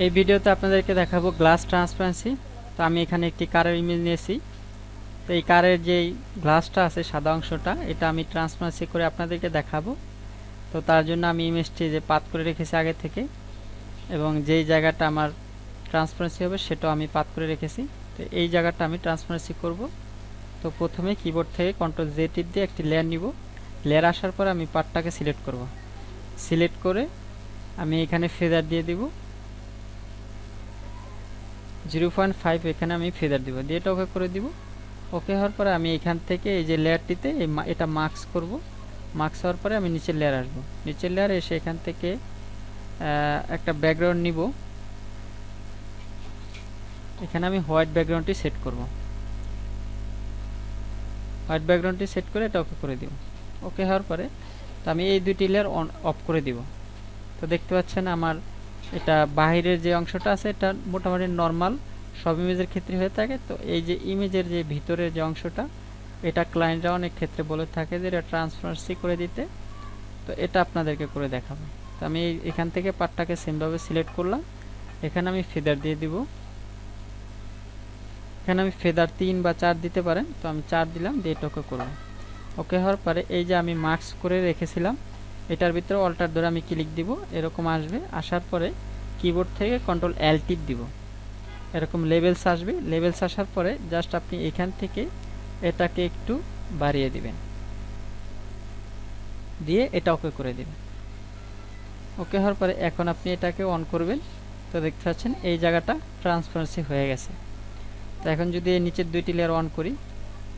এই ভিডিওতে আপনাদেরকে দেখাবো গ্লাস ট্রান্সপারেন্সি। তো আমি এখানে একটি কারের ইমেজ নিয়েছি। তো এই কারের যেই গ্লাসটা আছে সাদা অংশটা, এটা আমি ট্রান্সপারেন্সি করে আপনাদেরকে দেখাবো। তো তার জন্য আমি ইমেজটি যে পাত করে রেখেছি আগে থেকে, এবং যেই জায়গাটা আমার ট্রান্সপারেন্সি হবে সেটাও আমি পাত করে রেখেছি। তো এই জায়গাটা আমি ট্রান্সপারেন্সি করব। তো প্রথমে কিবোর্ড থেকে কন্ট্রোল জে টিপ দিয়ে একটি লেয়ার নিব। লেয়ার আসার পরে আমি পার্টটাকে সিলেক্ট করব। সিলেক্ট করে আমি এখানে ফেদার দিয়ে দিব 0.5, এখানে আমি ফেদার দিব, দিয়ে এটা ওকে করে দিব। ওকে হওয়ার পরে আমি এখান থেকে এই যে লেয়ারটিতে এটা মার্কস করব। মার্কস হওয়ার পরে আমি নিচের লেয়ার আসবো। নিচের লেয়ার এসে এখান থেকে একটা ব্যাকগ্রাউন্ড নিব। এখানে আমি হোয়াইট ব্যাকগ্রাউন্ডটি সেট করব। হোয়াইট ব্যাকগ্রাউন্ডটি সেট করে এটা ওকে করে দিব। ওকে হওয়ার পরে তো আমি এই দুইটি লেয়ার অন অফ করে দিব। তো দেখতে পাচ্ছেন আমার এটা বাহিরের যে অংশটা আছে এটা মোটামুটি নর্মাল সব ইমেজের ক্ষেত্রে হয়ে থাকে। তো এই যে ইমেজের যে ভিতরের যে অংশটা, এটা ক্লায়েন্টরা অনেক ক্ষেত্রে বলে থাকে যে এটা ট্রান্সপারেন্সি করে দিতে। তো এটা আপনাদেরকে করে দেখাবো। তো আমি এখান থেকে পার্টটাকে সেমভাবে সিলেক্ট করলাম। এখানে আমি ফেদার দিয়ে দিব। এখানে আমি ফেদার 3 বা 4 দিতে পারেন। তো আমি 4 দিলাম, দিয়ে এটা ওকে করব। ওকে হওয়ার পরে এই যে আমি মার্কস করে রেখেছিলাম, এটার ভিতরে অল্টার ধরে আমি ক্লিক দিব, এরকম আসবে। আসার পরে কিবোর্ড থেকে কন্ট্রোল এল টিপ দিব, এরকম লেভেলস আসবে। লেভেলস আসার পরে জাস্ট আপনি এখান থেকে এটাকে একটু বাড়িয়ে দিবেন, দিয়ে এটা ওকে করে দিবেন। ওকে হওয়ার পরে এখন আপনি এটাকে অন করবেন। তো দেখতে পাচ্ছেন এই জায়গাটা ট্রান্সপারেন্সি হয়ে গেছে। তো এখন যদি এই নিচের দুইটি লেয়ার অন করি,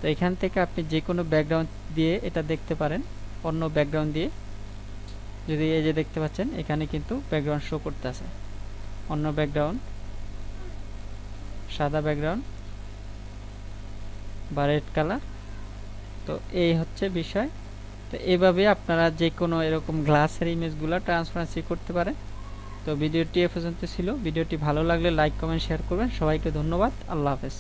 তো এখান থেকে আপনি যে কোনো ব্যাকগ্রাউন্ড দিয়ে এটা দেখতে পারেন। অন্য ব্যাকগ্রাউন্ড দিয়ে যদি এই যে দেখতে পাচ্ছেন এখানে কিন্তু ব্যাকগ্রাউন্ড শো করতে আছে, অন্য ব্যাকগ্রাউন্ড, সাদা ব্যাকগ্রাউন্ড বা রেড কালার। তো এই হচ্ছে বিষয়। তো এইভাবে আপনারা যে কোনো এরকম গ্লাসের ইমেজগুলো ট্রান্সপারেন্সি করতে পারেন। তো ভিডিওটি এ পর্যন্ত ছিল। ভিডিওটি ভালো লাগলে লাইক কমেন্ট শেয়ার করবেন। সবাইকে ধন্যবাদ। আল্লাহ হাফেজ।